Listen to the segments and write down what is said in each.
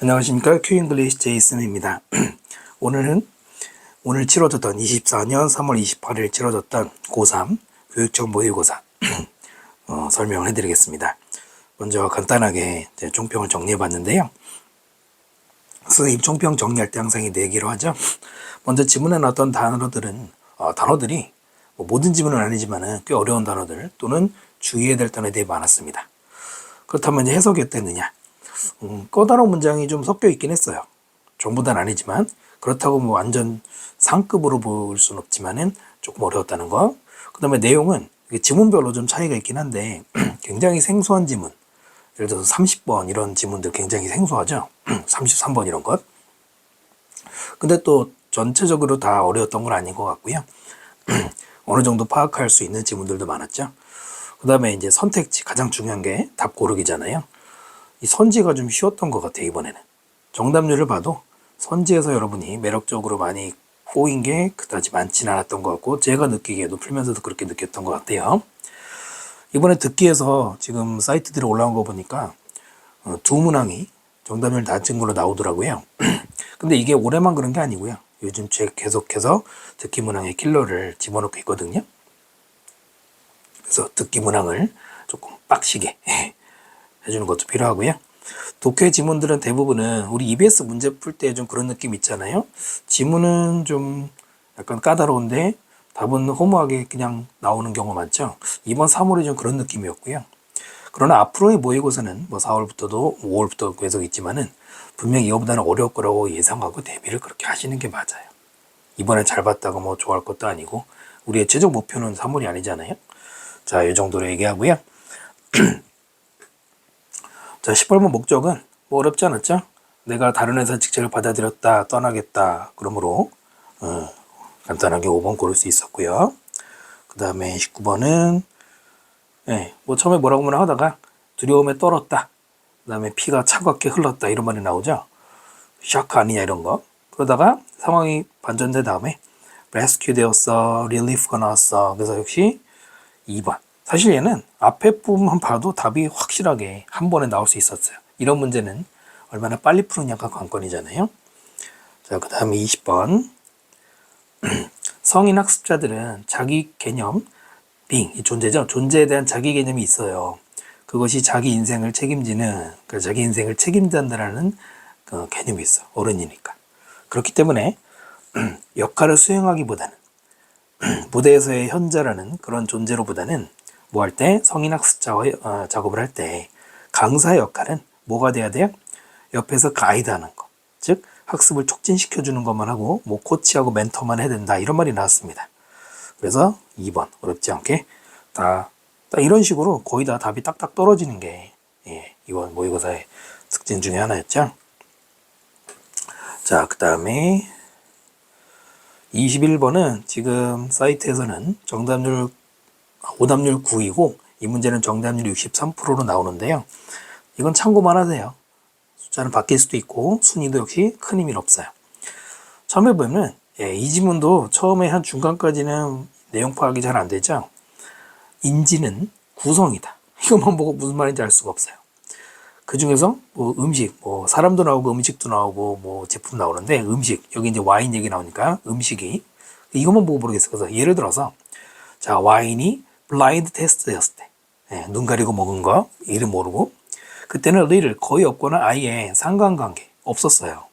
안녕하십니까, 큐잉글리시 제이슨입니다. 오늘 치러졌던 24년 3월 28일 치러졌던 고3 교육청 모의고사 설명을 해드리겠습니다. 먼저 간단하게 총평을 정리해 봤는데요. 선생님 총평 정리할 때 항상 이 4개로 하죠. 먼저 지문에 나왔던 단어들이 모든 지문은 아니지만 꽤 어려운 단어들 또는 주의해야 될 단어들이 많았습니다. 그렇다면 이제 해석이 어땠느냐? 꺼다로운 문장이 좀 섞여 있긴 했어요. 전부 다는 아니지만, 그렇다고 완전 상급으로 볼 수는 없지만은 조금 어려웠다는 거. 그 다음에 내용은 지문별로 좀 차이가 있긴 한데 굉장히 생소한 지문, 예를 들어서 30번 이런 지문들 굉장히 생소하죠. 33번 이런 것. 근데 또 전체적으로 다 어려웠던 건 아닌 것 같고요. 어느 정도 파악할 수 있는 지문들도 많았죠. 그 다음에 이제 선택지, 가장 중요한 게 답 고르기잖아요. 이 선지가 좀 쉬웠던 것 같아요, 이번에는. 정답률을 봐도 선지에서 여러분이 매력적으로 많이 꼬인 게 그다지 많지는 않았던 것 같고, 제가 느끼기에도 풀면서도 그렇게 느꼈던 것 같아요. 이번에 듣기에서 지금 사이트들이 올라온 거 보니까 두 문항이 정답률 낮은 걸로 나오더라고요. 근데 이게 올해만 그런 게 아니고요. 요즘 계속해서 듣기 문항에 킬러를 집어넣고 있거든요. 그래서 듣기 문항을 조금 빡시게 해주는 것도 필요하고요. 독해 지문들은 대부분은 우리 EBS 문제 풀 때 좀 그런 느낌 있잖아요. 지문은 좀 약간 까다로운데 답은 허무하게 그냥 나오는 경우가 많죠. 이번 3월이 좀 그런 느낌이었고요. 그러나 앞으로의 모의고사는 4월부터도 5월부터 계속 있지만은 분명히 이거보다는 어려울 거라고 예상하고 대비를 그렇게 하시는 게 맞아요. 이번에 잘 봤다고 좋아할 것도 아니고 우리의 최종 목표는 3월이 아니잖아요. 자, 이 정도로 얘기하고요. 자, 18번 목적은 어렵지 않았죠? 내가 다른 회사 직책을 받아들였다, 떠나겠다. 그러므로 간단하게 5번 고를 수 있었고요. 그 다음에 19번은 처음에 뭐라고 하다가 두려움에 떨었다. 그 다음에 피가 차갑게 흘렀다. 이런 말이 나오죠. 샤크 아니냐 이런 거. 그러다가 상황이 반전된 다음에 레스큐 되었어, 릴리프가 나왔어. 그래서 역시 2번. 사실 얘는 앞에 부분만 봐도 답이 확실하게 한 번에 나올 수 있었어요. 이런 문제는 얼마나 빨리 푸느냐가 관건이잖아요. 자, 그 다음에 20번. 성인 학습자들은 자기 개념, 이 존재죠. 존재에 대한 자기 개념이 있어요. 그것이 자기 인생을 책임지는, 자기 인생을 책임진다는 그 개념이 있어. 어른이니까. 그렇기 때문에 역할을 수행하기보다는 무대에서의 현자라는 그런 존재로보다는 뭐 할 때 성인 학습자와 작업을 할 때 강사의 역할은 뭐가 돼야 돼요? 옆에서 가이드하는 거, 즉 학습을 촉진시켜주는 것만 하고 코치하고 멘토만 해야 된다 이런 말이 나왔습니다. 그래서 2번 어렵지 않게 딱 이런 식으로 거의 다 답이 딱딱 떨어지는 게 이번 모의고사의 특징 중에 하나였죠. 자, 그 다음에 21번은 지금 사이트에서는 오답률 9이고 이 문제는 정답률이 63%로 나오는데요. 이건 참고만 하세요. 숫자는 바뀔 수도 있고 순위도 역시 큰 의미는 없어요. 처음에 보면 이 지문도 처음에 한 중간까지는 내용 파악이 잘 안 되죠. 인지는 구성이다. 이것만 보고 무슨 말인지 알 수가 없어요. 그 중에서 음식, 사람도 나오고 음식도 나오고 제품 나오는데 음식, 여기 이제 와인 얘기 나오니까 음식이 이것만 보고 모르겠어요. 그래서 예를 들어서 자, 와인이 블라인드 테스트였을 때 눈 가리고 먹은 거 이름 모르고 그때는 리를 거의 없거나 아예 상관관계 없었어요.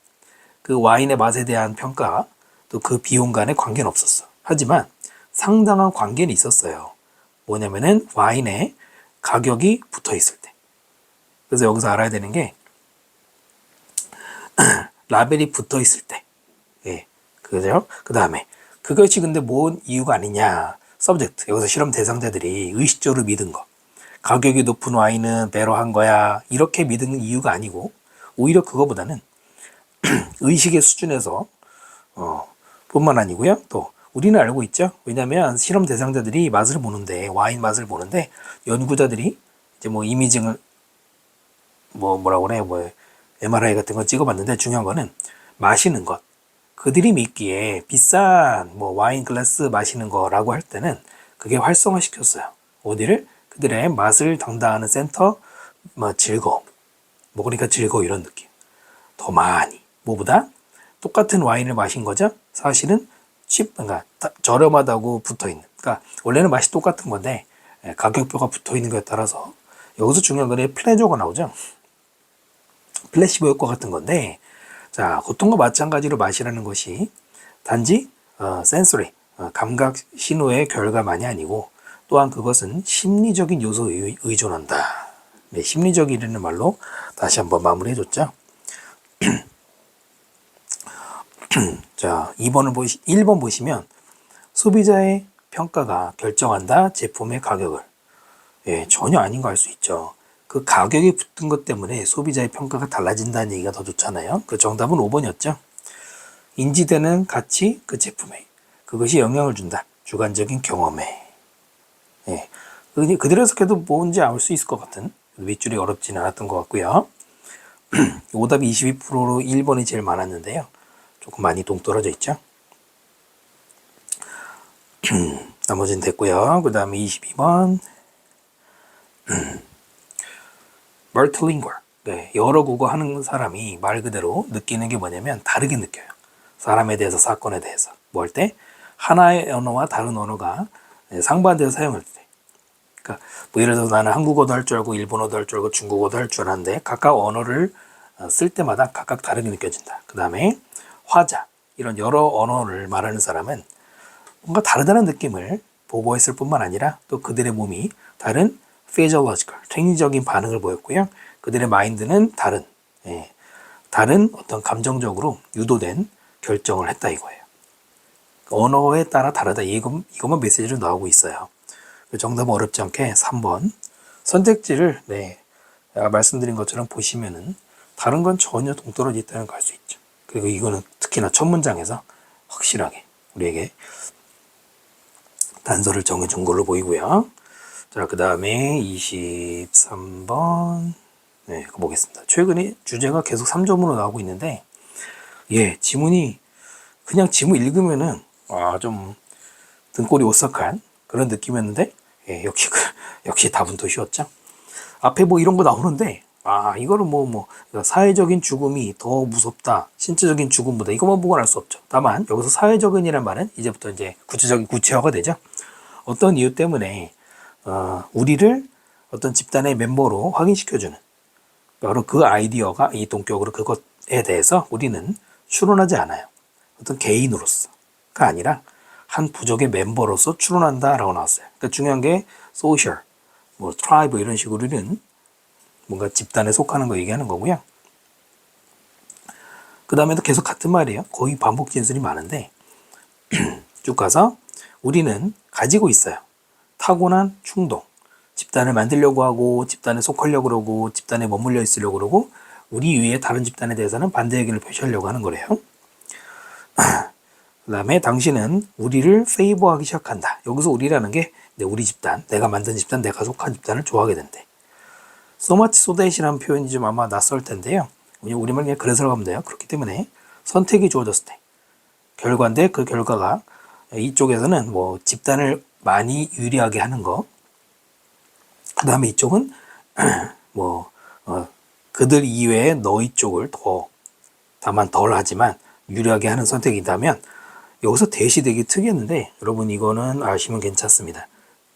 그 와인의 맛에 대한 평가 또 그 비용 간의 관계는 없었어. 하지만 상당한 관계는 있었어요. 뭐냐면은 와인의 가격이 붙어 있을 때. 그래서 여기서 알아야 되는 게 라벨이 붙어 있을 때. 그죠? 그 다음에 그것이 근데 뭔 이유가 아니냐. 서브젝트. 여기서 실험 대상자들이 의식적으로 믿은 거. 가격이 높은 와인은 배로한 거야. 이렇게 믿은 이유가 아니고 오히려 그거보다는 의식의 수준에서 뿐만 아니고요. 또 우리는 알고 있죠. 왜냐하면 실험 대상자들이 맛을 보는데 와인 맛을 보는데 연구자들이 이제 이미징을 뭐라고 그래 MRI 같은 거 찍어봤는데 중요한 거는 마시는 것. 그들이 믿기에 비싼 와인 글라스 마시는 거라고 할 때는 그게 활성화시켰어요. 어디를? 그들의 맛을 담당하는 센터, 즐거움. 먹으니까 즐거워 이런 느낌. 더 많이. 뭐보다 똑같은 와인을 마신 거죠. 사실은 그러니까 저렴하다고 붙어있는. 그러니까 원래는 맛이 똑같은 건데 가격표가 붙어있는 거에 따라서 여기서 중요한 건 플레저가 나오죠. 플래시보 효과 같은 건데 자 고통과 마찬가지로 맛이라는 것이 단지 센소리 감각 신호의 결과만이 아니고 또한 그것은 심리적인 요소에 의존한다. 네, 심리적이라는 말로 다시 한번 마무리해줬죠. 자 1번 보시면 소비자의 평가가 결정한다 제품의 가격을. 예, 전혀 아닌 거 알 수 있죠. 그 가격이 붙은 것 때문에 소비자의 평가가 달라진다는 얘기가 더 좋잖아요. 그 정답은 5번이었죠. 인지되는 가치 그 제품에 그것이 영향을 준다. 주관적인 경험에. 예, 그대로 해석해도 뭔지 알 수 있을 것 같은 윗줄이 어렵진 않았던 것 같고요. 오답이 22%로 1번이 제일 많았는데요. 조금 많이 동떨어져 있죠. 나머지는 됐고요. 그 다음에 22번 멀티링걸. 네, 여러 국어 하는 사람이 말 그대로 느끼는 게 뭐냐면 다르게 느껴요. 사람에 대해서 사건에 대해서 뭐 할 때 하나의 언어와 다른 언어가 상반돼서 사용할 때 그러니까 뭐 예를 들어서 나는 한국어도 할 줄 알고 일본어도 할 줄 알고 중국어도 할 줄 아는데 각각 언어를 쓸 때마다 각각 다르게 느껴진다. 그 다음에 화자 이런 여러 언어를 말하는 사람은 뭔가 다르다는 느낌을 보고했을 뿐만 아니라 또 그들의 몸이 다른 physiological, 생리적인 반응을 보였고요. 그들의 마인드는 다른 어떤 감정적으로 유도된 결정을 했다 이거예요. 언어에 따라 다르다. 이것만 메시지로 나오고 있어요. 정답은 어렵지 않게 3번. 선택지를 말씀드린 것처럼 보시면은 다른 건 전혀 동떨어져 있다는 걸 알 수 있죠. 그리고 이거는 특히나 첫 문장에서 확실하게 우리에게 단서를 정해준 걸로 보이고요. 자, 그 다음에 23번. 네, 보겠습니다. 최근에 주제가 계속 3점으로 나오고 있는데, 지문이, 그냥 지문 읽으면은, 좀 등골이 오싹한 그런 느낌이었는데, 역시 답은 더 쉬웠죠. 앞에 뭐 이런 거 나오는데, 이거는 사회적인 죽음이 더 무섭다. 신체적인 죽음보다 이것만 보고는 알 수 없죠. 다만, 여기서 사회적인이란 말은 이제부터 이제 구체화가 되죠. 어떤 이유 때문에 우리를 어떤 집단의 멤버로 확인시켜주는 바로 그 아이디어가 이 동격으로 그것에 대해서 우리는 추론하지 않아요. 어떤 개인으로서가 아니라 한 부족의 멤버로서 추론한다라고 나왔어요. 그러니까 중요한 게 소셜, 트라이브 이런 식으로 우리는 뭔가 집단에 속하는 거 얘기하는 거고요. 그 다음에도 계속 같은 말이에요. 거의 반복 진술이 많은데 쭉 가서 우리는 가지고 있어요. 타고난 충동. 집단을 만들려고 하고 집단에 속하려고 그러고 집단에 머물러 있으려고 그러고 우리 위에 다른 집단에 대해서는 반대 의견을 표시하려고 하는 거래요. 그 다음에 당신은 우리를 페이버하기 시작한다. 여기서 우리라는 게 우리 집단, 내가 만든 집단, 내가 속한 집단을 좋아하게 된대. So much so that이라는 표현이 좀 아마 낯설 텐데요. 우리말 그냥 그래서 가면 돼요. 그렇기 때문에 선택이 주어졌을 때 결과인데 그 결과가 이쪽에서는 집단을 많이 유리하게 하는 거. 그 다음에 이쪽은 그들 이외에 너희 쪽을 다만 덜 하지만 유리하게 하는 선택이다면 여기서 대시 되게 특이했는데 여러분 이거는 아시면 괜찮습니다.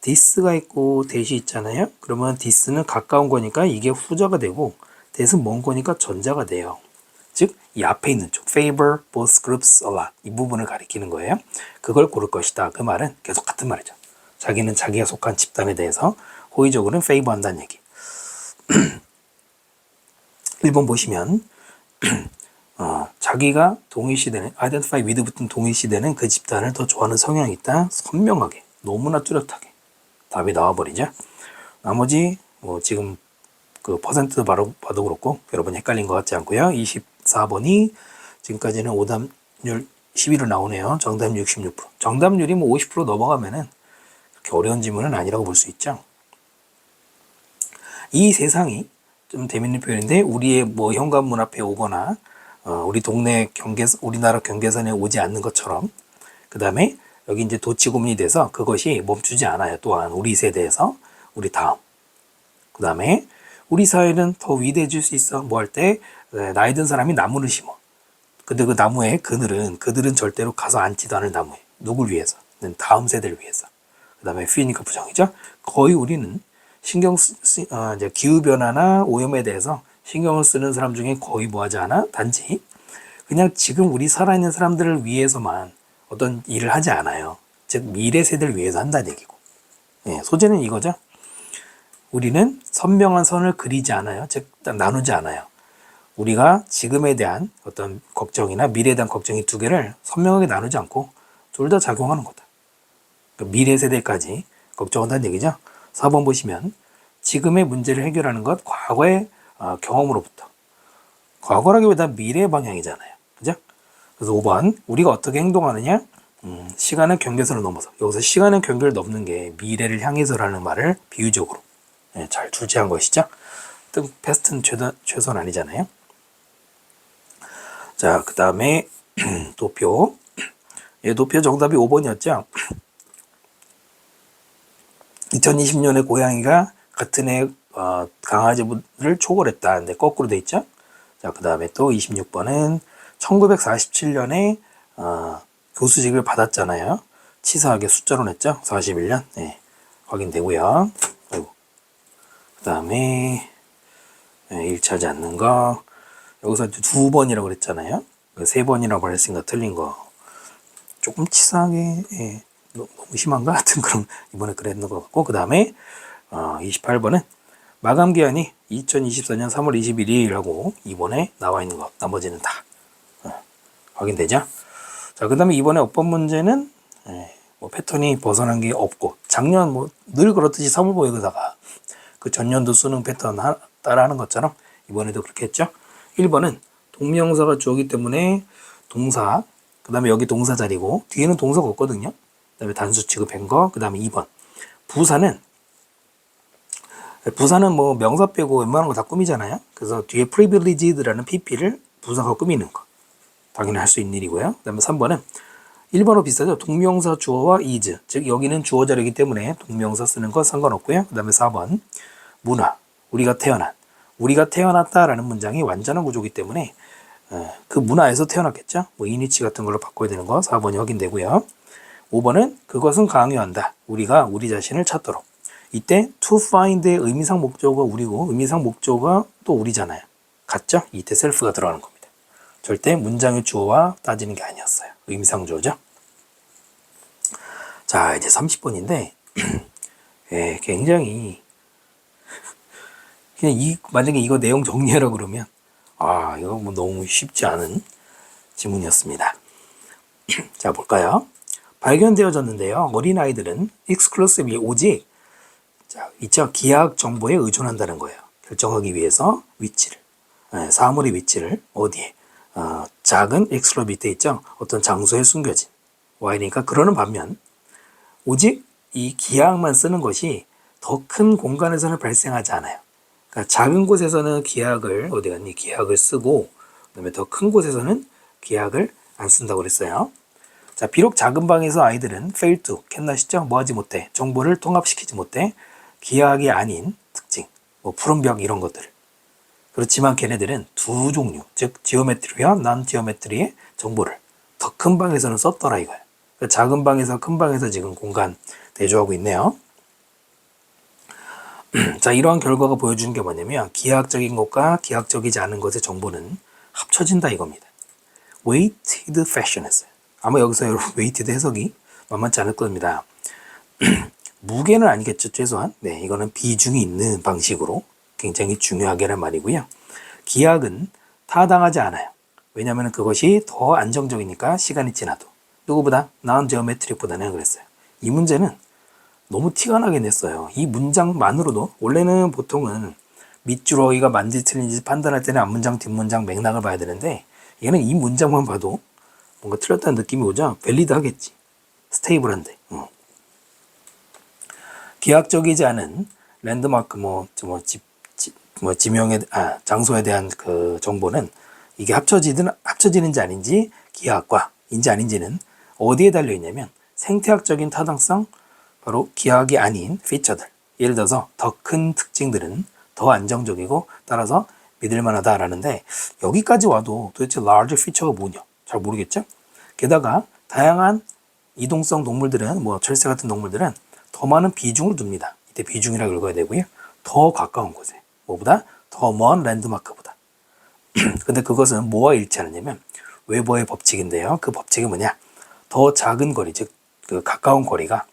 this가 있고 대시 있잖아요. 그러면 this는 가까운 거니까 이게 후자가 되고 that은 먼 거니까 전자가 돼요. 즉 이 앞에 있는 쪽 favor both groups a lot 이 부분을 가리키는 거예요. 그걸 고를 것이다. 그 말은 계속 같은 말이죠. 자기는 자기가 속한 집단에 대해서 호의적으로는 favor 한다는 얘기. 1번 보시면 자기가 동일시되는 identify with 붙은 동일시되는 그 집단을 더 좋아하는 성향이 있다. 선명하게 너무나 뚜렷하게 답이 나와버리죠. 나머지 지금 그 퍼센트 봐도 그렇고 여러분 헷갈린 것 같지 않고요. 24번이 지금까지는 오답률 11로 나오네요. 정답률 66%. 정답률이 50% 넘어가면은 그렇게 어려운 질문은 아니라고 볼 수 있죠. 이 세상이 좀 재밌는 표현인데 우리의 현관문 앞에 오거나 우리 동네 우리나라 경계선에 오지 않는 것처럼 그 다음에 여기 이제 도치고문이 돼서 그것이 멈추지 않아요. 또한 우리 세대에서 우리 다음 그 다음에 우리 사회는 더 위대해질 수 있어. 뭐 할 때 나이 든 사람이 나무를 심어. 근데 그 나무에 그들은 절대로 가서 앉지도 않을 나무에. 누굴 위해서? 다음 세대를 위해서. 그 다음에 F니까 부정이죠. 거의 우리는 이제 기후변화나 오염에 대해서 신경을 쓰는 사람 중에 거의 뭐하지 않아? 단지 그냥 지금 우리 살아있는 사람들을 위해서만 어떤 일을 하지 않아요. 즉 미래 세대를 위해서 한다는 얘기고. 예, 소재는 이거죠. 우리는 선명한 선을 그리지 않아요. 즉 나누지 않아요. 우리가 지금에 대한 어떤 걱정이나 미래에 대한 걱정이 두 개를 선명하게 나누지 않고 둘 다 작용하는 거다. 그러니까 미래 세대까지 걱정한다는 얘기죠. 4번 보시면 지금의 문제를 해결하는 것, 과거의 경험으로부터. 과거라기보다 미래 방향이잖아요. 그죠? 그래서 5번 우리가 어떻게 행동하느냐? 시간의 경계선을 넘어서. 여기서 시간의 경계를 넘는 게 미래를 향해서라는 말을 비유적으로 잘 출제한 것이죠. 베스트는 최선 아니잖아요. 자, 그 다음에 도표. 도표 정답이 5번이었죠. 2020년에 고양이가 같은 해 강아지를 초월했다. 근데 거꾸로 돼 있죠. 자, 그 다음에 또 26번은 1947년에 교수직을 받았잖아요. 치사하게 숫자로 냈죠. 41년. 네, 확인되고요. 아이고. 그 다음에 1차지 않는 거. 여기서 2번이라고 그랬잖아요. 3번이라고 말했으니까 틀린 거. 조금 치사하게 너무 심한가? 하여튼 그럼 이번에 그랬는 것 같고, 그 다음에 28번은 마감기한이 2024년 3월 21일이라고 이번에 나와 있는 것. 나머지는 다 확인되죠? 자, 그 다음에 이번에 어법 문제는 뭐 패턴이 벗어난 게 없고, 작년 뭐 늘 그렇듯이 사물보여다가 그 전년도 수능 패턴 따라하는 것처럼 이번에도 그렇게 했죠. 1번은 동명사가 주어기 때문에 동사, 그 다음에 여기 동사 자리고 뒤에는 동사가 없거든요. 그 다음에 단수 취급한 거. 그 다음에 2번 부사는 뭐 명사 빼고 웬만한 거 다 꾸미잖아요. 그래서 뒤에 privileged라는 pp를 부사가 꾸미는 거 당연히 할 수 있는 일이고요. 그 다음에 3번은 1번하고 비슷하죠. 동명사 주어와 is, 즉 여기는 주어 자리이기 때문에 동명사 쓰는 거 상관없고요. 그 다음에 4번 문화, 우리가 태어났다라는 문장이 완전한 구조이기 때문에 그 문화에서 태어났겠죠. 뭐 이니치 같은 걸로 바꿔야 되는 거 4번이 확인되고요. 5번은 그것은 강요한다. 우리가 우리 자신을 찾도록. 이때 to find의 의미상 목적어가 우리고 의미상 목적어가 또 우리잖아요. 같죠? 이때 self가 들어가는 겁니다. 절대 문장의 주어와 따지는 게 아니었어요. 의미상 주어죠. 자, 이제 30번인데 굉장히 그냥 만약에 이거 내용 정리하라 그러면 이거 뭐 너무 쉽지 않은 지문이었습니다. 자, 볼까요? 발견되어졌는데요. 어린아이들은 exclusively 오직 있죠. 기하학 정보에 의존한다는 거예요. 결정하기 위해서 위치를, 사물의 위치를 어디에, 작은 x로 밑에 있죠. 어떤 장소에 숨겨진 y니까 그러는 반면 오직 이 기하학만 쓰는 것이 더 큰 공간에서는 발생하지 않아요. 그러니까 작은 곳에서는 기하학을 어디 갔니? 기하학을 쓰고 그다음에 더 큰 곳에서는 기하학을 안 쓴다고 그랬어요. 자, 비록 작은 방에서 아이들은 fail to, 캔나시죠? 뭐 하지 못해. 정보를 통합시키지 못해. 기하학이 아닌 특징, 뭐 푸른 벽 이런 것들을. 그렇지만 걔네들은 두 종류, 즉 지오메트리와 난 지오메트리의 정보를 더 큰 방에서는 썼더라 이거야. 그러니까 작은 방에서 큰 방에서 지금 공간 대조하고 있네요. 자, 이러한 결과가 보여주는 게 뭐냐면 기하학적인 것과 기하학적이지 않은 것의 정보는 합쳐진다 이겁니다. weighted fashion 했어요. 아마 여기서 여러분 weighted 해석이 만만치 않을 겁니다. 무게는 아니겠죠, 최소한. 네, 이거는 비중이 있는 방식으로 굉장히 중요하게란 말이고요. 기하학은 타당하지 않아요. 왜냐하면 그것이 더 안정적이니까 시간이 지나도. 누구보다? non-geometric보다는 그랬어요. 이 문제는 너무 티가 나게 냈어요. 이 문장만으로도 원래는 보통은 밑줄 어휘가 맞는지 틀린지 판단할 때는 앞문장, 뒷문장 맥락을 봐야 되는데 얘는 이 문장만 봐도 뭔가 틀렸다는 느낌이 오죠. 밸리드 하겠지. 스테이블한데. 기하학적이지 않은 랜드마크 지명에 장소에 대한 그 정보는 이게 합쳐지는지 아닌지 기하학과인지 아닌지는 어디에 달려 있냐면 생태학적인 타당성, 바로 기하학이 아닌 피처들. 예를 들어서 더 큰 특징들은 더 안정적이고 따라서 믿을만하다라는데 여기까지 와도 도대체 large feature가 뭐냐 잘 모르겠죠? 게다가 다양한 이동성 동물들은 뭐 철새 같은 동물들은 더 많은 비중을 둡니다. 이때 비중이라고 읽어야 되고요. 더 가까운 곳에 뭐보다 더 먼 랜드마크보다. 근데 그것은 뭐와 일치하느냐면 웨버의 법칙인데요. 그 법칙이 뭐냐? 더 작은 거리, 즉 그 가까운 거리가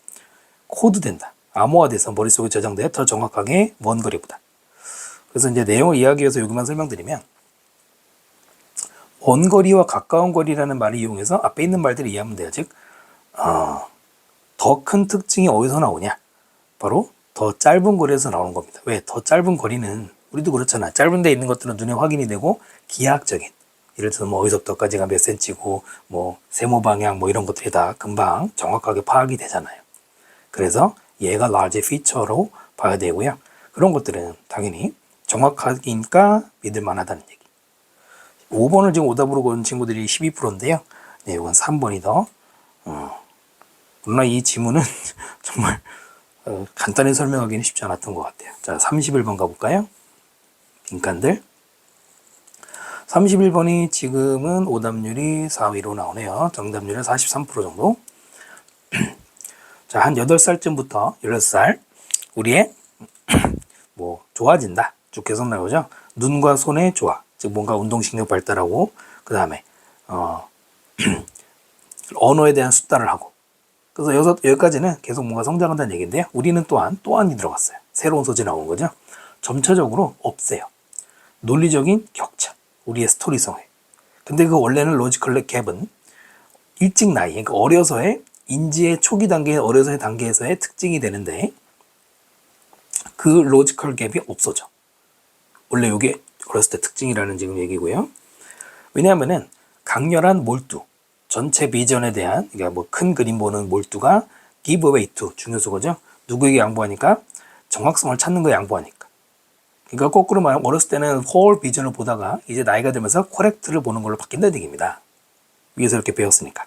코드된다. 암호화돼서 머릿속에 저장돼 더 정확하게 먼 거리보다. 그래서 이제 내용을 이야기해서 여기만 설명드리면 먼 거리와 가까운 거리라는 말을 이용해서 앞에 있는 말들을 이해하면 돼요. 즉, 더 큰 특징이 어디서 나오냐? 바로 더 짧은 거리에서 나오는 겁니다. 왜? 더 짧은 거리는 우리도 그렇잖아. 짧은 데 있는 것들은 눈에 확인이 되고 기하학적인 예를 들어서 뭐 어디서부터까지가 몇 센치고 뭐 세모 방향 뭐 이런 것들이 다 금방 정확하게 파악이 되잖아요. 그래서 얘가 large feature로 봐야 되고요. 그런 것들은 당연히 정확하니까 믿을 만하다는 얘기. 5번을 지금 오답으로 고른 친구들이 12%인데요. 네, 이건 3번이 더. 물론 이 지문은 정말 간단히 설명하기는 쉽지 않았던 것 같아요. 자, 31번 가볼까요? 빈칸들. 31번이 지금은 오답률이 4위로 나오네요. 정답률은 43% 정도. 자, 한 8살쯤부터 16살 우리의 뭐 좋아진다. 쭉 계속 나오죠. 눈과 손의 조화. 즉 뭔가 운동신경 발달하고 그 다음에 언어에 대한 숙달을 하고 그래서 여기까지는 계속 뭔가 성장한다는 얘기인데요. 우리는 또한이 들어갔어요. 새로운 소재 나오는 거죠. 점차적으로 없애요. 논리적인 격차. 우리의 스토리성에. 근데 그 원래는 로지컬 갭은 일찍 나이, 그러니까 어려서의 인지의 초기 단계, 어려서의 단계에서의 특징이 되는데 그 로지컬 갭이 없어져. 원래 이게 어렸을 때 특징이라는 지금 얘기고요. 왜냐하면은 강렬한 몰두, 전체 비전에 대한 그러니까 뭐 큰 그림 보는 몰두가 give away to 중요소거죠. 누구에게 양보하니까 정확성을 찾는 거에 양보하니까. 그러니까 거꾸로 말하면 어렸을 때는 whole 비전을 보다가 이제 나이가 들면서 correct를 보는 걸로 바뀐다는 얘기입니다. 위에서 이렇게 배웠으니까.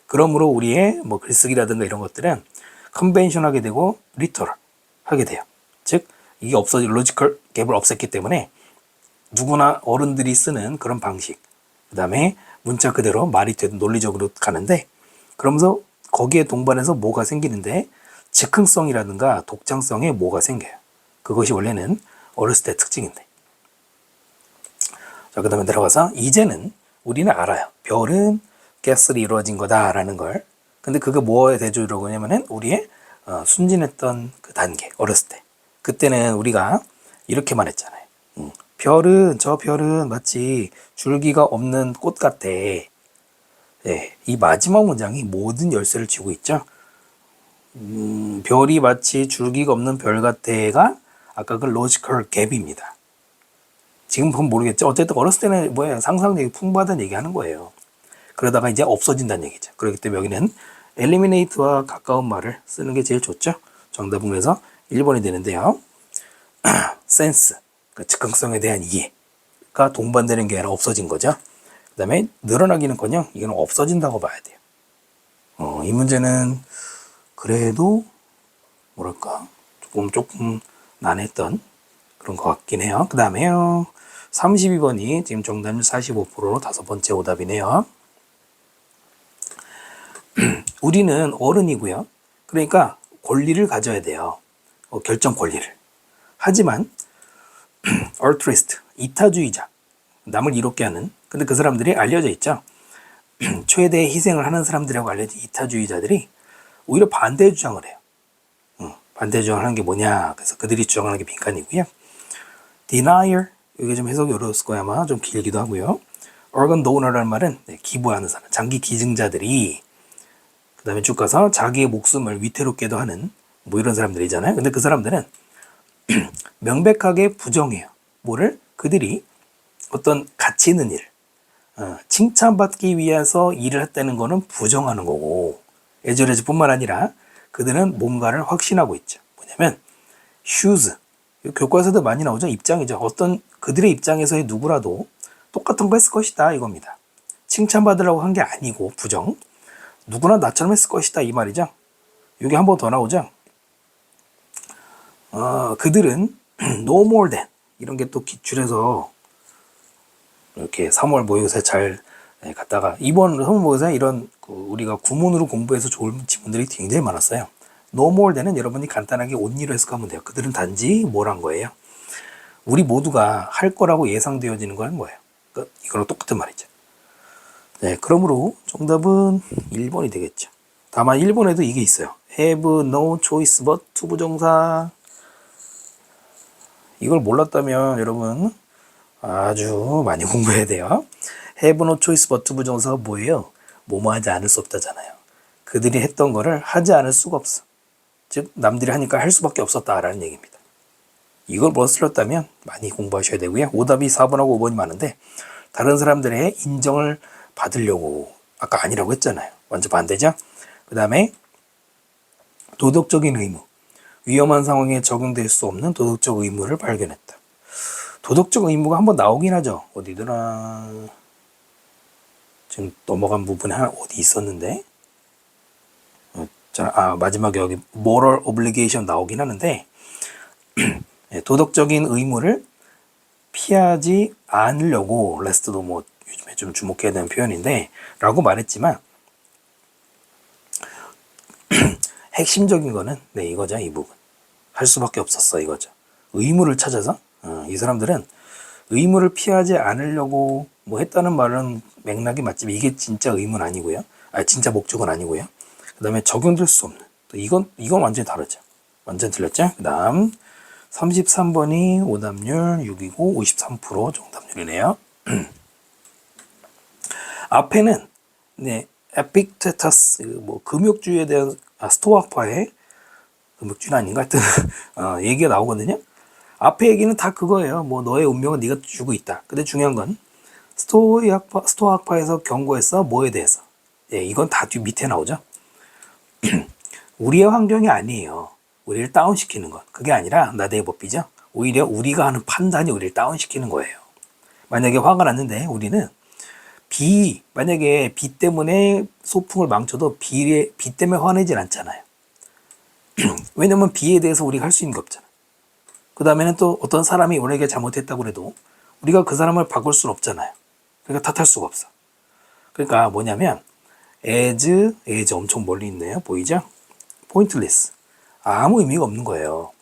그러므로 우리의 뭐 글쓰기라든가 이런 것들은 컨벤션하게 되고 리터럴 하게 돼요. 즉 이게 없어진 로지컬 갭을 없앴기 때문에 누구나 어른들이 쓰는 그런 방식 그 다음에 문자 그대로 말이 되든 논리적으로 가는데 그러면서 거기에 동반해서 뭐가 생기는데 즉흥성이라든가 독창성에 뭐가 생겨요. 그것이 원래는 어렸을 때 특징인데. 자, 그 다음에 들어가서 이제는 우리는 알아요. 별은 가스로 이루어진 거다라는 걸. 근데 그게 뭐에 대조라고 하냐면은 우리의 순진했던 그 단계, 어렸을 때. 그때는 우리가 이렇게 말했잖아요. 저 별은 마치 줄기가 없는 꽃 같아. 네, 이 마지막 문장이 모든 열쇠를 쥐고 있죠. 별이 마치 줄기가 없는 별 같아가 아까 그 로지컬 갭입니다. 지금 보면 모르겠죠. 어쨌든 어렸을 때는 뭐예요? 상상력이 풍부하다는 얘기하는 거예요. 그러다가 이제 없어진다는 얘기죠. 그렇기 때문에 여기는 eliminate와 가까운 말을 쓰는 게 제일 좋죠. 정답은 그래서 1번이 되는데요. sense, 그러니까 즉흥성에 대한 이해가 동반되는 게 아니라 없어진 거죠. 그 다음에 늘어나기는커녕 이거는 없어진다고 봐야 돼요. 이 문제는 그래도 뭐랄까 조금 난했던 그런 것 같긴 해요. 그 다음에요. 32번이 지금 정답률 45%로 다섯 번째 오답이네요. 우리는 어른이고요. 그러니까 권리를 가져야 돼요. 결정 권리를. 하지만 얼트리스트, 이타주의자, 남을 이롭게 하는 근데 그 사람들이 알려져 있죠. 최대의 희생을 하는 사람들이라고 알려진 이타주의자들이 오히려 반대 주장을 해요. 반대 주장을 하는 게 뭐냐. 그래서 그들이 주장하는 게 빈칸이고요. denier, 이게 좀 해석이 어려웠을 거야 아마 좀 길기도 하고요. organ donor라는 말은 기부하는 사람, 장기 기증자들이 그 다음에 쭉 가서 자기의 목숨을 위태롭게도 하는 뭐 이런 사람들이잖아요. 근데 그 사람들은 명백하게 부정해요. 뭐를? 그들이 어떤 가치 있는 일, 칭찬받기 위해서 일을 했다는 거는 부정하는 거고 애절해질뿐만 아니라 그들은 뭔가를 확신하고 있죠. 뭐냐면 shoes, 교과서도 많이 나오죠. 입장이죠. 어떤 그들의 입장에서의 누구라도 똑같은 거 했을 것이다 이겁니다. 칭찬받으려고 한 게 아니고 부정. 누구나 나처럼 했을 것이다 이 말이죠. 이게 한 번 더 나오죠. 그들은 no more than, 이런 게 또 기출해서 이렇게 3월 모의고사에 잘 갔다가 이번 3월 모의고사에 이런 우리가 구문으로 공부해서 좋은 지문들이 굉장히 많았어요. 노멀대는 여러분이 간단하게 온리로 해석하면 돼요. 그들은 단지 뭘 한 거예요? 우리 모두가 할 거라고 예상되어지는 건 뭐예요? 그러니까 이거랑 똑같은 말이죠. 네, 그러므로 정답은 1번이 되겠죠. 다만 1번에도 이게 있어요. have no choice but 투부정사. 이걸 몰랐다면 여러분 아주 많이 공부해야 돼요. have no choice but 투부정사가 뭐예요? 뭐뭐 하지 않을 수 없다잖아요. 그들이 했던 거를 하지 않을 수가 없어. 즉 남들이 하니까 할 수밖에 없었다라는 얘기입니다. 이걸 못 틀렸다면 많이 공부하셔야 되고요. 오답이 4번하고 5번이 많은데 다른 사람들의 인정을 받으려고 아까 아니라고 했잖아요. 완전 반대죠. 그 다음에 도덕적인 의무. 위험한 상황에 적용될 수 없는 도덕적 의무를 발견했다. 도덕적 의무가 한번 나오긴 하죠. 어디더라. 지금 넘어간 부분에 하나 어디 있었는데. 마지막에 여기 moral obligation 나오긴 하는데 도덕적인 의무를 피하지 않으려고 레스트도 뭐 요즘에 좀 주목해야 되는 표현인데 라고 말했지만 핵심적인 거는 이거죠. 이 부분 할 수밖에 없었어 이거죠. 의무를 찾아서 이 사람들은 의무를 피하지 않으려고 뭐 했다는 말은 맥락이 맞지만 이게 진짜 의무는 아니고요. 진짜 목적은 아니고요. 그 다음에 적용될 수 없는 이건 완전히 다르죠. 완전 틀렸죠. 그 다음 33번이 오답률 6이고 53% 정답률이네요. 앞에는 에픽테타스 뭐 금욕주의에 대한 스토아파의 금욕주의는 아닌가 하여튼 얘기가 나오거든요. 앞에 얘기는 다 그거예요. 뭐 너의 운명은 네가 주고 있다. 근데 중요한 건 스토아학파에서 경고했어 뭐에 대해서. 이건 다 뒤 밑에 나오죠. 우리의 환경이 아니에요. 우리를 다운시키는 것. 그게 아니라 나대의 법비죠. 오히려 우리가 하는 판단이 우리를 다운시키는 거예요. 만약에 화가 났는데 우리는 만약에 비 때문에 소풍을 망쳐도 비 때문에 화내진 않잖아요. 왜냐면 비에 대해서 우리가 할 수 있는 게 없잖아. 그 다음에는 또 어떤 사람이 우리에게 잘못했다고 해도 우리가 그 사람을 바꿀 수는 없잖아요. 그러니까 탓할 수가 없어. 그러니까 뭐냐면 as 엄청 멀리 있네요. 보이죠? pointless. 아무 의미가 없는 거예요.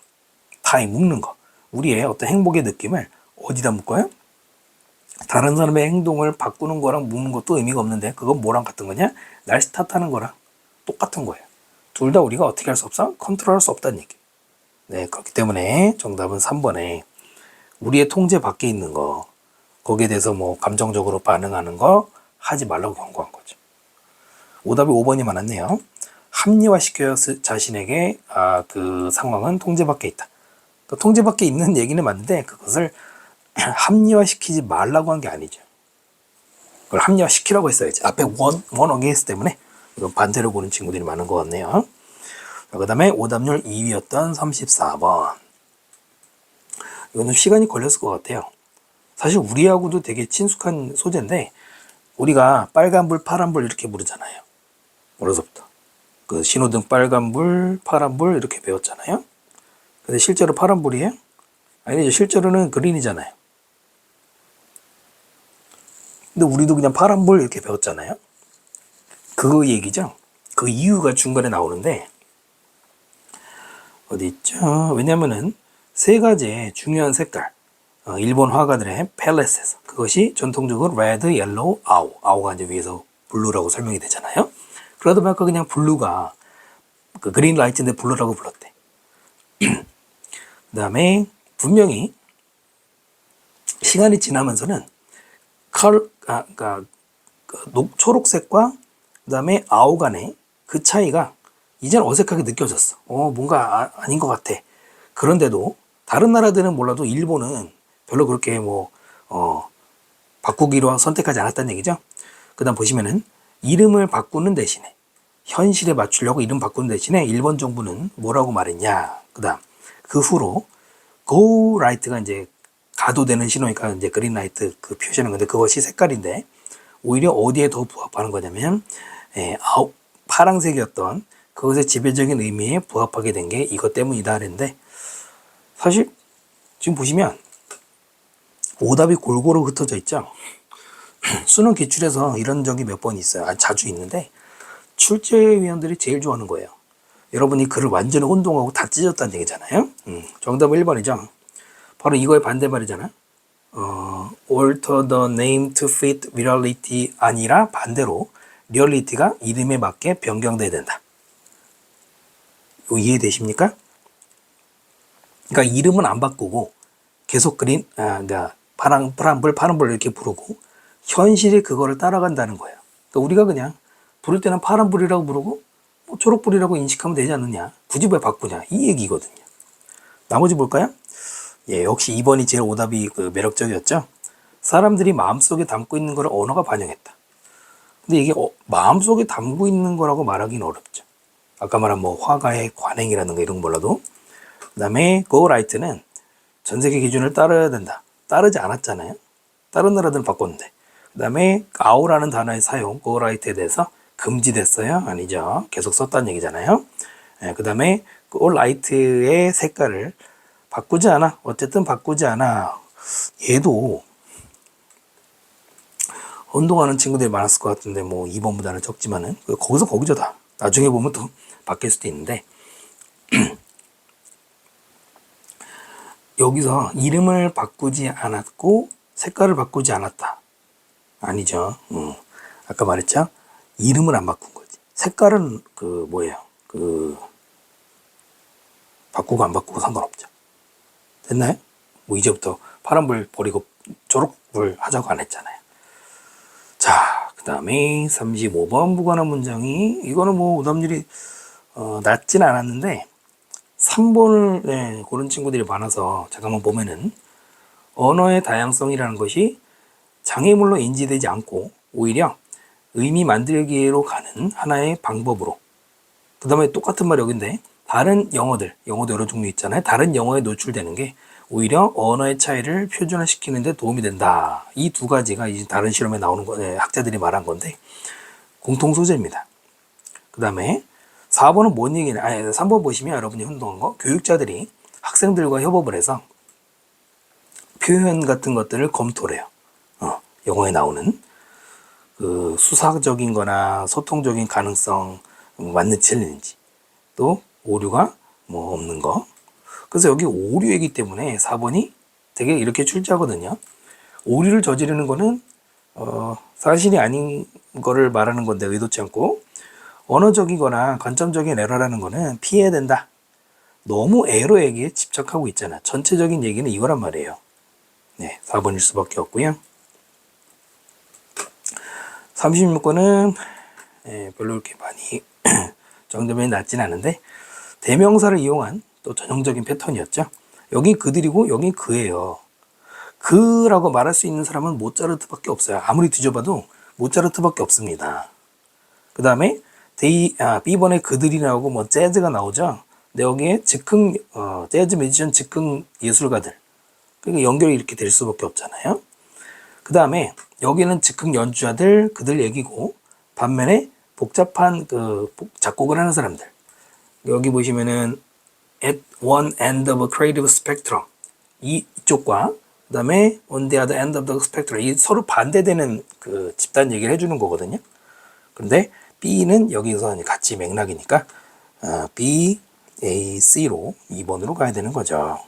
타임 묶는 거. 우리의 어떤 행복의 느낌을 어디다 묶어요? 다른 사람의 행동을 바꾸는 거랑 묶는 것도 의미가 없는데 그건 뭐랑 같은 거냐? 날 탓하는 거랑 똑같은 거예요. 둘 다 우리가 어떻게 할 수 없어? 컨트롤할 수 없다는 얘기. 그렇기 때문에 정답은 3번에 우리의 통제 밖에 있는 거 거기에 대해서 뭐 감정적으로 반응하는 거 하지 말라고 경고한 거죠. 오답이 5번이 많았네요. 합리화시켜야 자신에게 그 상황은 통제 밖에 있다. 그러니까 통제 밖에 있는 얘기는 맞는데 그것을 합리화시키지 말라고 한 게 아니죠. 그걸 합리화시키라고 했어야지. 앞에 one against 때문에 이건 반대로 보는 친구들이 많은 것 같네요. 그 다음에 오답률 2위였던 34번. 이거는 시간이 걸렸을 것 같아요. 사실 우리하고도 되게 친숙한 소재인데 우리가 빨간불, 파란불 이렇게 부르잖아요. 어려서부터. 그 신호등 빨간불, 파란불 이렇게 배웠잖아요. 근데 실제로 파란불이에요? 아니죠. 실제로는 그린이잖아요. 근데 우리도 그냥 파란불 이렇게 배웠잖아요. 그 얘기죠. 그 이유가 중간에 나오는데 어디 있죠? 왜냐면은 세 가지의 중요한 색깔 일본 화가들의 팔레트에서 그것이 전통적으로 레드, 옐로우, 아우가 이제 위에서 블루라고 설명이 되잖아요. 그러다 보니까 그냥 블루가 그 그린 라이트인데 블루라고 불렀대. 그 다음에 분명히 시간이 지나면서는 그러니까 초록색과 그 다음에 아우 간의 그 차이가 이제는 어색하게 느껴졌어. 뭔가 아닌 것 같아. 그런데도 다른 나라들은 몰라도 일본은 별로 그렇게 바꾸기로 선택하지 않았다는 얘기죠. 그 다음 보시면은 이름을 바꾸는 대신에 현실에 맞추려고 이름 바꾸는 대신에 일본 정부는 뭐라고 말했냐. 그 다음 그 후로 go right가 이제 가도 되는 신호니까 이제 그린 라이트 그 표시하는 건데 그것이 색깔인데 오히려 어디에 더 부합하는 거냐면 파랑색이었던 그것의 지배적인 의미에 부합하게 된 게 이것 때문이다 그랬는데 사실 지금 보시면 오답이 골고루 흩어져 있죠. 수능 기출에서 이런 적이 몇 번 있어요. 자주 있는데 출제위원들이 제일 좋아하는 거예요. 여러분이 글을 완전히 혼동하고 다 찢었다는 얘기잖아요. 정답은 1번이죠. 바로 이거의 반대말이잖아. alter the name to fit reality 아니라 반대로 리얼리티가 이름에 맞게 변경돼야 된다. 이거 이해되십니까? 그러니까 이름은 안 바꾸고 계속 그러니까 파란불 이렇게 부르고 현실이 그거를 따라간다는 거예요. 그러니까 우리가 그냥 부를 때는 파란불이라고 부르고 뭐 초록불이라고 인식하면 되지 않느냐. 굳이 왜 바꾸냐. 이 얘기거든요. 나머지 볼까요? 예, 역시 2번이 제일 오답이 매력적이었죠. 사람들이 마음속에 담고 있는 걸 언어가 반영했다. 근데 이게 마음속에 담고 있는 거라고 말하기는 어렵죠. 아까 말한 뭐 화가의 관행이라든가 이런 거 몰라도. 그 다음에 go right는 전 세계 기준을 따라야 된다. 따르지 않았잖아요. 다른 나라들은 바꿨는데. 그 다음에 out라는 단어의 사용, go right에 대해서 금지됐어요? 아니죠. 계속 썼다는 얘기잖아요. 예, 그 다음에 go right의 색깔을 바꾸지 않아. 어쨌든 바꾸지 않아. 얘도 운동하는 친구들이 많았을 것 같은데 뭐 2번보다는 적지만은 거기서 거기죠 다. 나중에 보면 또 바뀔 수도 있는데 여기서 이름을 바꾸지 않았고 색깔을 바꾸지 않았다. 아니죠. 아까 말했죠. 이름을 안 바꾼 거지. 색깔은 뭐예요? 바꾸고 안 바꾸고 상관없죠. 됐나요? 뭐 이제부터 파란불 버리고 초록불 하자고 안 했잖아요. 자, 그 다음에 35번 무관한 문장이 이거는 뭐 오답률이 낮진 않았는데 3번을 고른 친구들이 많아서 잠깐만 보면은 언어의 다양성이라는 것이 장애물로 인지되지 않고 오히려 의미 만들기로 가는 하나의 방법으로. 그 다음에 똑같은 말이 여기인데 다른 영어도 여러 종류 있잖아요. 다른 영어에 노출되는 게 오히려 언어의 차이를 표준화시키는 데 도움이 된다. 이 두 가지가 이제 다른 실험에 나오는 학자들이 말한 건데 공통 소재입니다. 그 다음에 4번은 뭔 얘기냐. 3번 보시면 여러분이 혼동한 거 교육자들이 학생들과 협업을 해서 표현 같은 것들을 검토를 해요. 영어에 나오는 수사적인 거나 소통적인 가능성 맞는지 틀리는지 또 오류가 뭐 없는 거. 그래서 여기 오류이기 때문에 4번이 되게 이렇게 출제하거든요. 오류를 저지르는 거는 사실이 아닌 거를 말하는 건데 의도치 않고 언어적이거나 관점적인 에러라는 거는 피해야 된다. 너무 에러 얘기에 집착하고 있잖아. 전체적인 얘기는 이거란 말이에요. 네, 4번일 수밖에 없고요. 36번은 별로 그렇게 많이 정답이 낮진 않은데 대명사를 이용한 또 전형적인 패턴이었죠. 여기 그들이고 여기 그예요. 그라고 말할 수 있는 사람은 모차르트밖에 없어요. 아무리 뒤져봐도 모차르트밖에 없습니다. 그 다음에 B번에 그들이 나오고 뭐 재즈가 나오죠. 근데 여기에 즉흥 재즈 뮤지션 즉흥 예술가들 그러니까 연결이 이렇게 될 수밖에 없잖아요. 그 다음에 여기는 즉흥 연주자들 그들 얘기고 반면에 복잡한 작곡을 하는 사람들 여기 보시면은 at one end of a creative spectrum 이쪽과 그 다음에 on the other end of the spectrum 이 서로 반대되는 집단 얘기를 해주는 거거든요. 그런데 B는 여기서 같이 맥락이니까 B, A, C로 2번으로 가야 되는 거죠.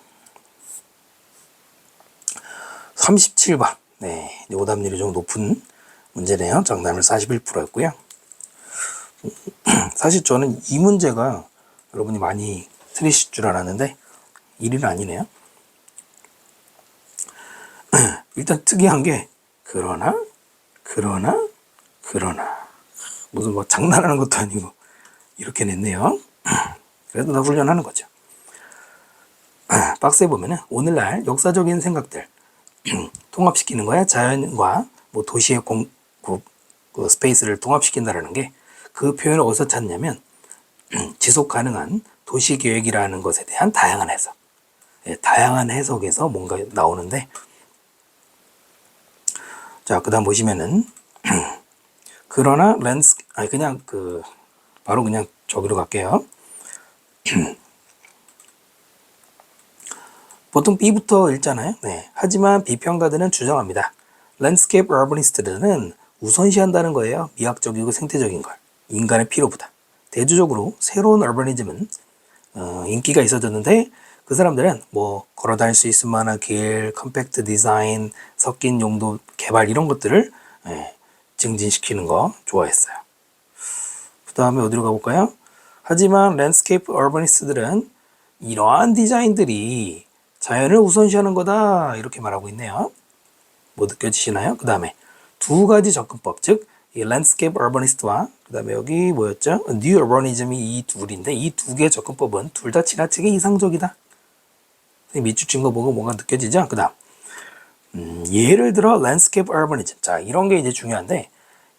37번 네, 오답률이 좀 높은 문제네요. 정답률 41%였고요. 사실 저는 이 문제가 여러분이 많이 틀리실 줄 알았는데 1위는 아니네요. 일단 특이한 게 그러나 무슨 뭐 장난하는 것도 아니고 이렇게 냈네요. 그래도 나 훈련하는 거죠. 박스에 보면은 오늘날 역사적인 생각들 통합시키는 거야. 자연과 뭐 도시의 스페이스를 통합시킨다라는 게 그 표현을 어디서 찾냐면 지속 가능한 도시 계획이라는 것에 대한 다양한 해석. 다양한 해석에서 뭔가 나오는데 자, 그다음 보시면은 그러나 바로 그냥 저기로 갈게요. 보통 B부터 읽잖아요. 네. 하지만 비평가들은 주장합니다. 랜드스케이프 어버니스트들은 우선시한다는 거예요. 미학적이고 생태적인 걸. 인간의 필요보다. 대조적으로 새로운 어버니즘은 인기가 있어졌는데 그 사람들은 뭐 걸어다닐 수 있을 만한 길, 컴팩트 디자인, 섞인 용도 개발 이런 것들을 증진시키는 거 좋아했어요. 그 다음에 어디로 가볼까요? 하지만 랜드스케이프 어버니스트들은 이러한 디자인들이 자연을 우선시하는 거다 이렇게 말하고 있네요. 뭐 느껴지시나요? 그 다음에 두 가지 접근법, 즉 이 랜드스케이프 어버니스트와 그 다음에 여기 뭐였죠? 뉴 어버니즘이 이 둘인데 이 두 개의 접근법은 둘 다 지나치게 이상적이다. 밑줄 거 보고 뭔가 느껴지죠? 그 다음 예를 들어 랜드스케이프 어버니즘, 자 이런 게 이제 중요한데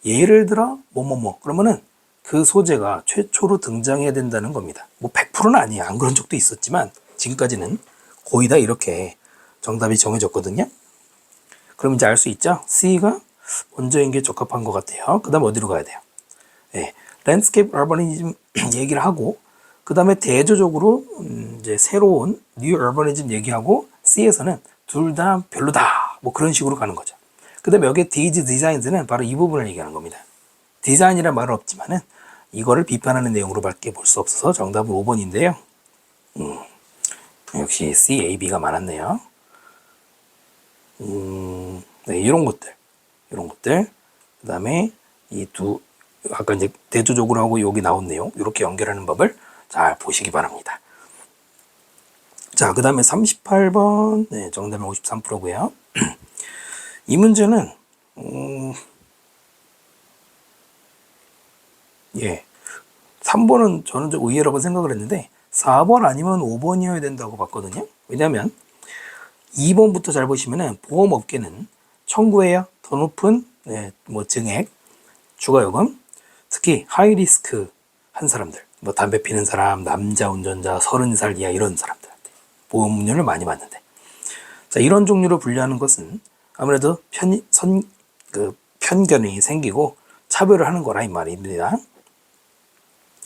예를 들어 뭐뭐뭐 그러면은 그 소재가 최초로 등장해야 된다는 겁니다. 뭐 100%는 아니에요. 안 그런 적도 있었지만 지금까지는 거의 다 이렇게 정답이 정해졌거든요. 그럼 이제 알 수 있죠? C가 먼저인 게 적합한 것 같아요. 그 다음 어디로 가야 돼요? 네, 랜드스케이프 어버니즘 얘기를 하고 그 다음에 대조적으로 이제 새로운 뉴 어버니즘 얘기하고 C에서는 둘 다 별로다 뭐 그런 식으로 가는 거죠. 그 다음에 여기 These Designs는 바로 이 부분을 얘기하는 겁니다. 디자인이란 말은 없지만은 이거를 비판하는 내용으로밖에 볼 수 없어서 정답은 5번인데요. 역시 C, A, B가 많았네요. 네, 이런 것들. 그 다음에 이 두, 아까 이제 대조적으로 하고 여기 나온 내용, 이렇게 연결하는 법을 잘 보시기 바랍니다. 자, 그 다음에 38번, 네, 정답은 53%고요. 이 문제는, 예, 3번은 저는 좀 의외라고 생각을 했는데, 4번 아니면 5번이어야 된다고 봤거든요. 왜냐면, 2번부터 잘 보시면은, 보험업계는 청구해야 더 높은, 네, 뭐, 증액, 추가요금, 특히 하이리스크 한 사람들, 뭐 담배 피는 사람, 남자 운전자, 30살 이하 이런 사람들한테 보험료를 많이 받는데, 자 이런 종류로 분류하는 것은 아무래도 편견이 생기고 차별을 하는 거라 이 말입니다.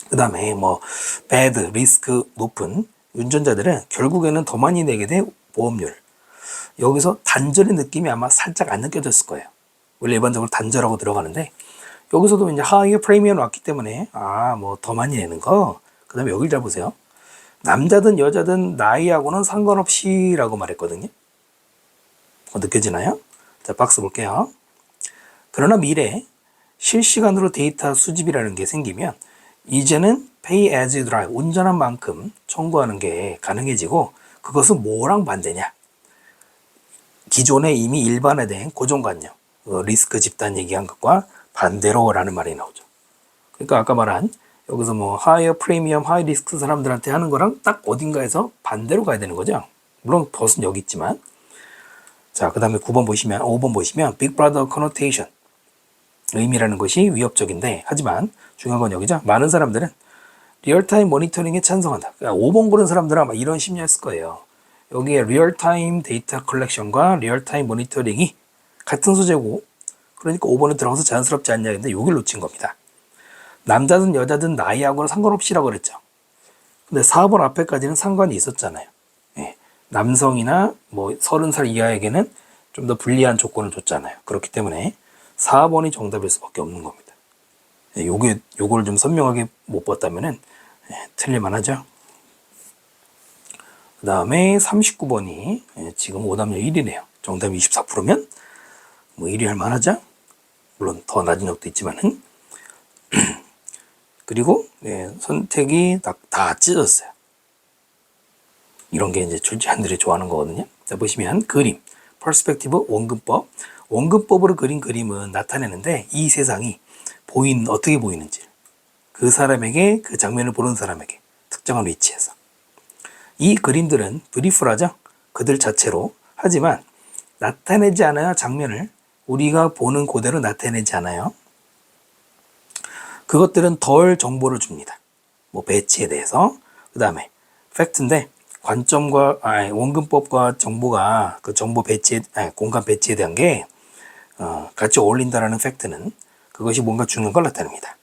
그 다음에 뭐 배드 리스크 높은 운전자들은 결국에는 더 많이 내게 돼 보험료를. 여기서 단절의 느낌이 아마 살짝 안 느껴졌을 거예요. 원래 일반적으로 단절하고 들어가는데 여기서도 이제 하이어 프리미엄 왔기 때문에 뭐 더 많이 내는 거. 그 다음에 여기를 잘 보세요. 남자든 여자든 나이하고는 상관없이 라고 말했거든요. 느껴지나요? 자, 박스 볼게요. 그러나 미래에 실시간으로 데이터 수집이라는 게 생기면 이제는 pay as you drive, 운전한 만큼 청구하는 게 가능해지고 그것은 뭐랑 반대냐? 기존에 이미 일반화된 고정관념, 리스크 집단 얘기한 것과 반대로라는 말이 나오죠. 그러니까 아까 말한 여기서 뭐 하이어 프리미엄, 하이 리스크 사람들한테 하는 거랑 딱 어딘가에서 반대로 가야 되는 거죠. 물론 벗은 여기 있지만. 자, 그 다음에 5번 보시면 빅 브라더 커노테이션 의미라는 것이 위협적인데 하지만 중요한 건 여기죠. 많은 사람들은 리얼타임 모니터링에 찬성한다. 그러니까 5번 고른 사람들은 아마 이런 심리였을 거예요. 여기에 리얼타임 데이터 컬렉션과 리얼타임 모니터링이 같은 소재고 그러니까 5번에 들어가서 자연스럽지 않냐 했는데 여기를 놓친 겁니다. 남자든 여자든 나이하고는 상관없이라고 그랬죠. 근데 4번 앞에까지는 상관이 있었잖아요. 예. 남성이나 뭐 30살 이하에게는 좀 더 불리한 조건을 줬잖아요. 그렇기 때문에 4번이 정답일 수밖에 없는 겁니다. 예, 요걸 좀 선명하게 못 봤다면은 틀릴만 하죠. 그 다음에 39번이 지금 오답률 1위네요. 정답이 24%면 뭐 1위 할 만하죠. 물론 더 낮은 적도 있지만은 그리고 선택이 다 찢어졌어요. 이런 게 이제 출제자들이 좋아하는 거거든요. 자, 보시면 그림, 퍼스펙티브, 원근법. 원근법으로 그린 그림은 나타내는데 이 세상이 어떻게 보이는지 그 사람에게 그 장면을 보는 사람에게 특정한 위치에서 이 그림들은 브리프라죠. 그들 자체로. 하지만 나타내지 않아요. 장면을 우리가 보는 그대로 나타내지 않아요. 그것들은 덜 정보를 줍니다. 뭐 배치에 대해서. 그 다음에 팩트인데 관점과 원근법과 정보가 그 정보 배치, 공간 배치에 대한 게 같이 어울린다라는 팩트는 그것이 뭔가 주는 걸 나타냅니다.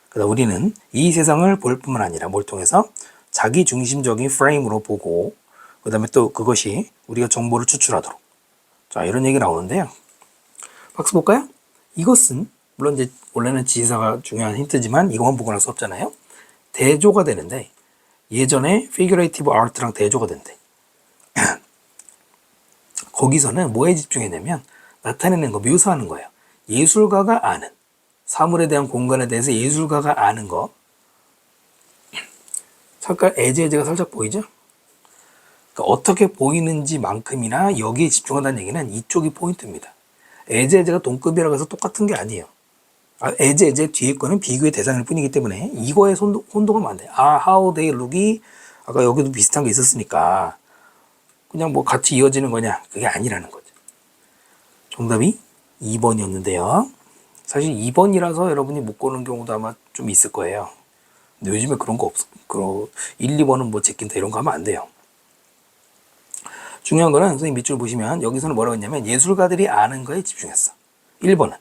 그다음 우리는 이 세상을 볼 뿐만 아니라 뭘 통해서 자기 중심적인 프레임으로 보고 그 다음에 또 그것이 우리가 정보를 추출하도록. 자, 이런 얘기 나오는데요. 박스 볼까요? 이것은 물론 이제 원래는 지시사가 중요한 힌트지만 이것만 보고 날 수 없잖아요. 대조가 되는데 예전에 figurative art랑 대조가 된대. 거기서는 뭐에 집중했냐면 나타내는 거, 묘사하는 거예요. 예술가가 아는 사물에 대한 공간에 대해서 예술가가 아는 거. 잠깐 애제가 살짝 보이죠? 그러니까 어떻게 보이는지만큼이나 여기에 집중한다는 얘기는 이쪽이 포인트입니다. 애제가 동급이라고 해서 똑같은 게 아니에요. 애제 뒤에 거는 비교의 대상일 뿐이기 때문에 이거에 혼동하면 안 돼. how they look이 아까 여기도 비슷한 게 있었으니까 그냥 뭐 같이 이어지는 거냐, 그게 아니라는 거죠. 정답이 2번이었는데요. 사실 2번이라서 여러분이 못 고르는 경우도 아마 좀 있을 거예요. 근데 요즘에 그런 거 없어. 1, 2번은 뭐 제낀다 이런 거 하면 안 돼요. 중요한 거는 선생님 밑줄 보시면 여기서는 뭐라고 했냐면 예술가들이 아는 거에 집중했어. 1번은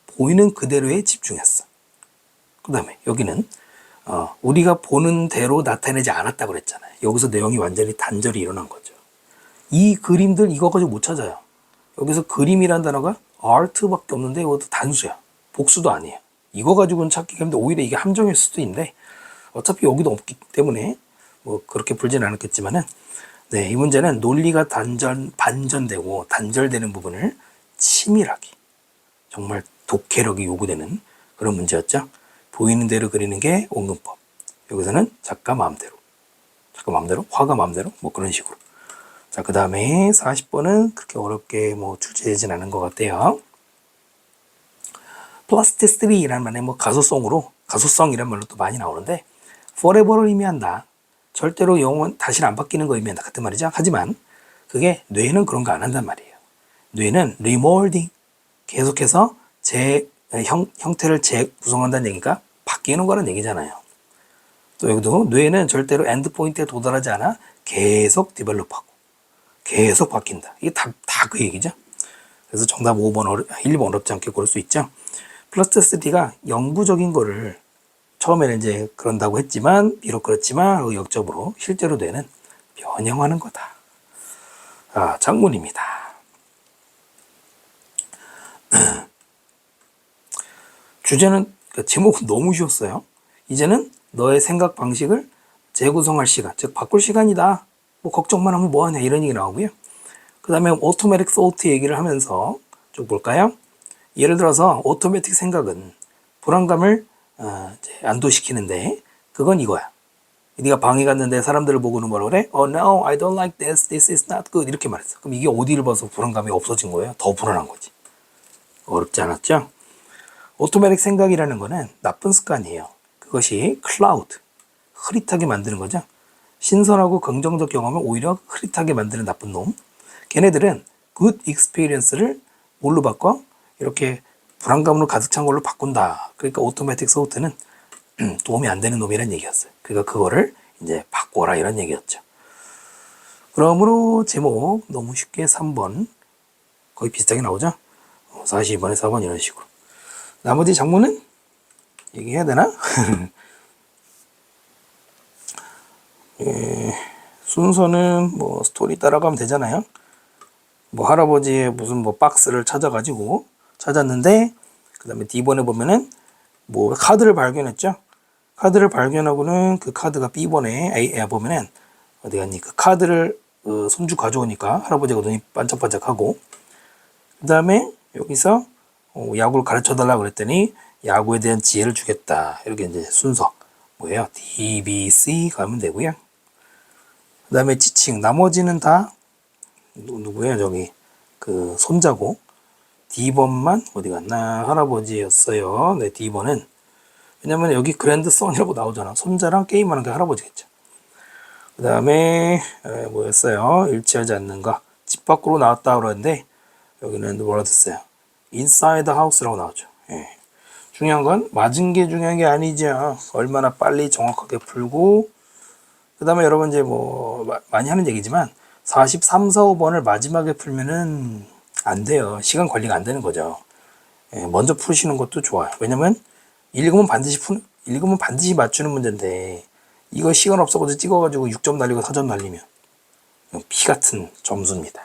보이는 그대로에 집중했어. 그 다음에 여기는 우리가 보는 대로 나타내지 않았다고 그랬잖아요. 여기서 내용이 완전히 단절이 일어난 거죠. 이 그림들 이거 가지고 못 찾아요. 여기서 그림이란 단어가 art밖에 없는데 이것도 단수야. 복수도 아니에요. 이거 가지고는 찾기가 힘든데 오히려 이게 함정일 수도 있는데 어차피 여기도 없기 때문에 뭐 그렇게 풀지는 않았겠지만은 네, 이 문제는 논리가 반전되고 단절되는 부분을 치밀하게 정말 독해력이 요구되는 그런 문제였죠. 보이는 대로 그리는 게 원근법. 여기서는 작가 마음대로, 화가 마음대로 뭐 그런 식으로. 자, 그 다음에 40번은 그렇게 어렵게 뭐 출제되진 않은 것 같아요. 플라스티시티라는 말에 뭐 가소성이란 말로 또 많이 나오는데 forever를 의미한다. 절대로 영원 다시는 안 바뀌는 거 의미한다 같은 말이죠. 하지만 그게 뇌는 그런 거 안 한단 말이에요. 뇌는 리몰딩, 계속해서 형태를 재구성한다는 얘기가 바뀌는 거라는 얘기잖아요. 또 여기도 뇌는 절대로 엔드 포인트에 도달하지 않아 계속 디벨롭하고 계속 바뀐다. 이게 다 그 얘기죠. 그래서 정답 1번 어렵지 않게 고를 수 있죠. 플라스티시티가 영구적인 거를 처음에는 이제 그런다고 했지만 비록 그렇지만 역적으로 실제로 뇌는 변형하는 거다. 장문입니다. 주제는 제목은 너무 쉬웠어요. 이제는 너의 생각 방식을 재구성할 시간, 즉 바꿀 시간이다. 뭐 걱정만 하면 뭐하냐 이런 얘기 나오고요. 그 다음에 오토매틱 소트 얘기를 하면서 좀 볼까요? 예를 들어서 오토매틱 생각은 불안감을 안도시키는데 그건 이거야. 네가 방에 갔는데 사람들을 보고는 뭐라 그래? Oh no, I don't like this. This is not good. 이렇게 말했어. 그럼 이게 어디를 봐서 불안감이 없어진 거예요? 더 불안한 거지. 어렵지 않았죠? 오토매틱 생각이라는 거는 나쁜 습관이에요. 그것이 클라우드, 흐릿하게 만드는 거죠. 신선하고 긍정적 경험을 오히려 흐릿하게 만드는 나쁜 놈. 걔네들은 good experience를 뭘로 바꿔? 이렇게 불안감으로 가득 찬 걸로 바꾼다. 그러니까 오토매틱 소프트는 도움이 안 되는 놈이란 얘기였어요. 그러니까 그거를 이제 바꿔라 이런 얘기였죠. 그러므로 제목 너무 쉽게 3번 거의 비슷하게 나오죠. 42번에 4번 이런 식으로. 나머지 장문은 얘기해야 되나? 순서는 뭐 스토리 따라가면 되잖아요. 뭐 할아버지의 무슨 뭐 박스를 찾았는데 그 다음에 D번에 보면은 뭐 카드를 발견했죠. 카드를 발견하고는 그 카드가 B번에 A에 보면은 어디 갔니? 그 카드를 손주 가져오니까 할아버지가 눈이 반짝반짝하고 그 다음에 여기서 야구를 가르쳐 달라고 그랬더니 야구에 대한 지혜를 주겠다. 이렇게 이제 순서 뭐예요? D, B, C 가면 되고요. 그 다음에 지칭 나머지는 다 누구예요? 저기 그 손자고 D번만 어디 갔나? 할아버지였어요. 네, D번은 왜냐면 여기 그랜드선이라고 나오잖아. 손자랑 게임하는 게 할아버지겠죠. 그 다음에 뭐였어요? 일치하지 않는 거. 집 밖으로 나왔다 그러는데 여기는 뭐라 됐어요? Inside the house라고 나오죠. 예. 중요한 건 맞은 게 중요한 게 아니죠. 얼마나 빨리 정확하게 풀고 그 다음에 여러분 이제 뭐 많이 하는 얘기지만 43, 4, 5번을 마지막에 풀면은 안 돼요. 시간 관리가 안 되는 거죠. 예, 먼저 푸시는 것도 좋아요. 왜냐면 읽으면 반드시 맞추는 문제인데 이거 시간 없어가지고 찍어가지고 6점 날리고 4점 날리면 피 같은 점수입니다.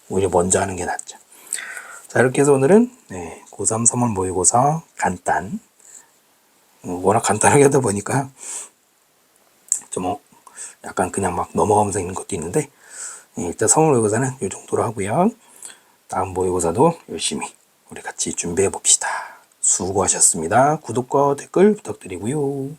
오히려 먼저 하는 게 낫죠. 자, 이렇게 해서 오늘은 고3 3월 모의고사 간단, 워낙 간단하게 하다 보니까 좀 약간 그냥 막 넘어가면서 있는 것도 있는데, 일단 3월 모의고사는 이 정도로 하고요. 다음 모의고사도 열심히 우리 같이 준비해 봅시다. 수고하셨습니다. 구독과 댓글 부탁드리고요.